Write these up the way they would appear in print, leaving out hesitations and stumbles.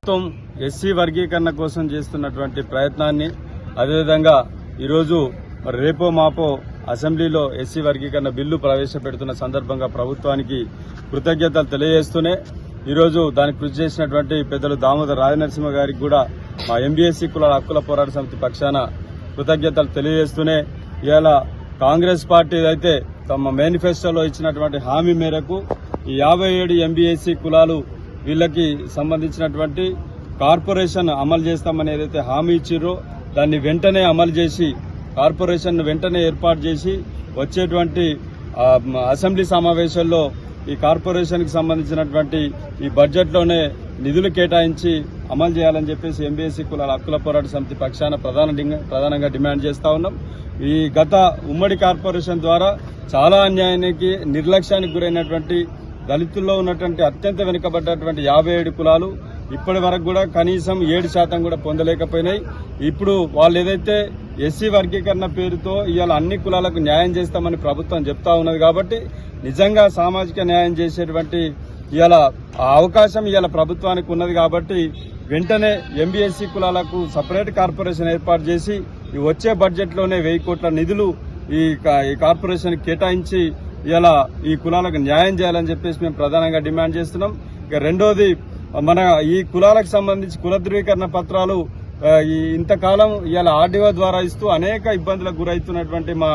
ప్రభుత్వం ఎస్సీ వర్గీకరణ కోసం చేస్తున్నటువంటి ప్రయత్నాన్ని అదేవిధంగా ఈరోజు రేపో మాపో అసెంబ్లీలో ఎస్సీ వర్గీకరణ బిల్లు ప్రవేశపెడుతున్న సందర్భంగా ప్రభుత్వానికి కృతజ్ఞతలు తెలియజేస్తూనే ఈరోజు దానికి కృషి చేసినటువంటి పెద్దలు దామోదర్ రాజనరసింహ గారికి కూడా మా ఎంబీఎస్సీ కులాల హక్కుల పోరాట సమితి పక్షాన కృతజ్ఞతలు తెలియజేస్తూనే ఇవాళ కాంగ్రెస్ పార్టీ అయితే తమ మేనిఫెస్టోలో ఇచ్చినటువంటి హామీ మేరకు ఈ 57 ఎంబీఎస్సీ కులాలు వీళ్ళకి సంబంధించినటువంటి కార్పొరేషన్ అమలు చేస్తామని ఏదైతే హామీ ఇచ్చిర్రో దాన్ని వెంటనే అమలు చేసి కార్పొరేషన్ వెంటనే ఏర్పాటు చేసి వచ్చేటువంటి అసెంబ్లీ సమావేశాల్లో ఈ కార్పొరేషన్ కి సంబంధించినటువంటి ఈ బడ్జెట్లోనే నిధులు కేటాయించి అమలు చేయాలని చెప్పేసి ఎంబీఎస్సీ కులాల హక్కుల పోరాట సమితి పక్షాన ప్రధానంగా డిమాండ్ చేస్తా ఉన్నాం. ఈ గత ఉమ్మడి కార్పొరేషన్ ద్వారా చాలా అన్యాయానికి నిర్లక్ష్యానికి గురైనటువంటి దళితుల్లో ఉన్నటువంటి అత్యంత వెనుకబడ్డటువంటి 57 కులాలు ఇప్పటి వరకు కూడా కనీసం 7% కూడా పొందలేకపోయినాయి. ఇప్పుడు వాళ్ళు ఏదైతే ఎస్సీ వర్గీకరణ పేరుతో ఇవాళ అన్ని కులాలకు న్యాయం చేస్తామని ప్రభుత్వం చెప్తా ఉన్నది కాబట్టి నిజంగా సామాజిక న్యాయం చేసేటువంటి ఇవాళ ఆ అవకాశం ఇవాళ ప్రభుత్వానికి ఉన్నది కాబట్టి వెంటనే ఎంబీఎస్సీ కులాలకు సపరేట్ కార్పొరేషన్ ఏర్పాటు చేసి ఈ వచ్చే బడ్జెట్లోనే 1000 కోట్ల నిధులు ఈ కార్పొరేషన్ కేటాయించి ఇలా ఈ కులాలకు న్యాయం చేయాలని చెప్పేసి మేము ప్రధానంగా డిమాండ్ చేస్తున్నాం. ఇక రెండోది మన ఈ కులాలకు సంబంధించి కుల ధృవీకరణ పత్రాలు ఇంతకాలం ఇవాళ ఆర్డీఓ ద్వారా ఇస్తూ అనేక ఇబ్బందులకు గురవుతున్నటువంటి మా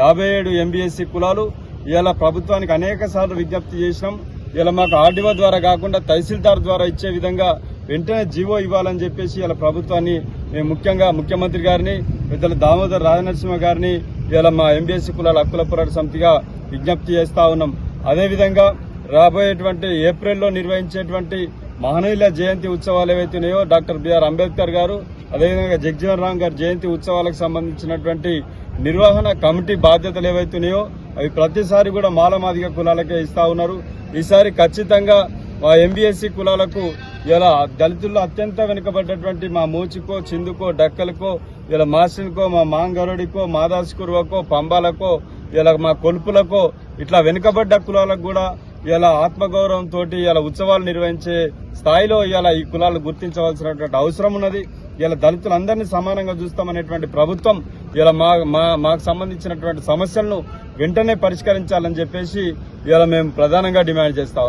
57 ఎంబీఎస్సీ కులాలు ఇవాళ ప్రభుత్వానికి అనేక సార్లు విజ్ఞప్తి చేసినాం. ఇలా మాకు ఆర్డీఓ ద్వారా కాకుండా తహసీల్దార్ ద్వారా ఇచ్చే విధంగా వెంటనే జీవో ఇవ్వాలని చెప్పేసి ఇలా ప్రభుత్వాన్ని మేము ముఖ్యంగా ముఖ్యమంత్రి గారిని పెద్దల దామోదర్ రాజనరసింహ గారిని ఇలా మా ఎంబీఎస్సీ కులాల హక్కుల పోరాట సమితిగా విజ్ఞప్తి చేస్తా ఉన్నాం. అదేవిధంగా రాబోయేటువంటి ఏప్రిల్లో నిర్వహించేటువంటి మహనీయుల జయంతి ఉత్సవాలు ఏవైతున్నాయో డాక్టర్ బిఆర్ అంబేద్కర్ గారు అదేవిధంగా జగజీవన్ రామ్ గారి జయంతి ఉత్సవాలకు సంబంధించినటువంటి నిర్వహణ కమిటీ బాధ్యతలు ఏవైతున్నాయో అవి ప్రతిసారి కూడా మాలమాదిగ కులాలకే ఇస్తా ఉన్నారు. ఈసారి ఖచ్చితంగా మా ఎంబీఎస్సీ కులాలకు ఇలా దళితుల్లో అత్యంత వెనుకబడ్డటువంటి మా మూచికో చిందుకో డక్కలకో ఇలా మాసిన్కో మా మాంగరుడికో మాదాస్కుర్వకో పంబాలకో ఇలా మా కొలుపులకో ఇట్లా వెనుకబడ్డ కులాలకు కూడా ఇలా ఆత్మగౌరవంతో ఇలా ఉత్సవాలు నిర్వహించే స్థాయిలో ఇలా ఈ కులాలు గుర్తించవలసినటువంటి అవసరం ఉన్నది. ఇలా దళితులందరినీ సమానంగా చూస్తామనేటువంటి ప్రభుత్వం ఇలా మాకు సంబంధించినటువంటి సమస్యలను వెంటనే పరిష్కరించాలని చెప్పేసి ఇలా మేము ప్రధానంగా డిమాండ్ చేస్తా ఉన్నాం.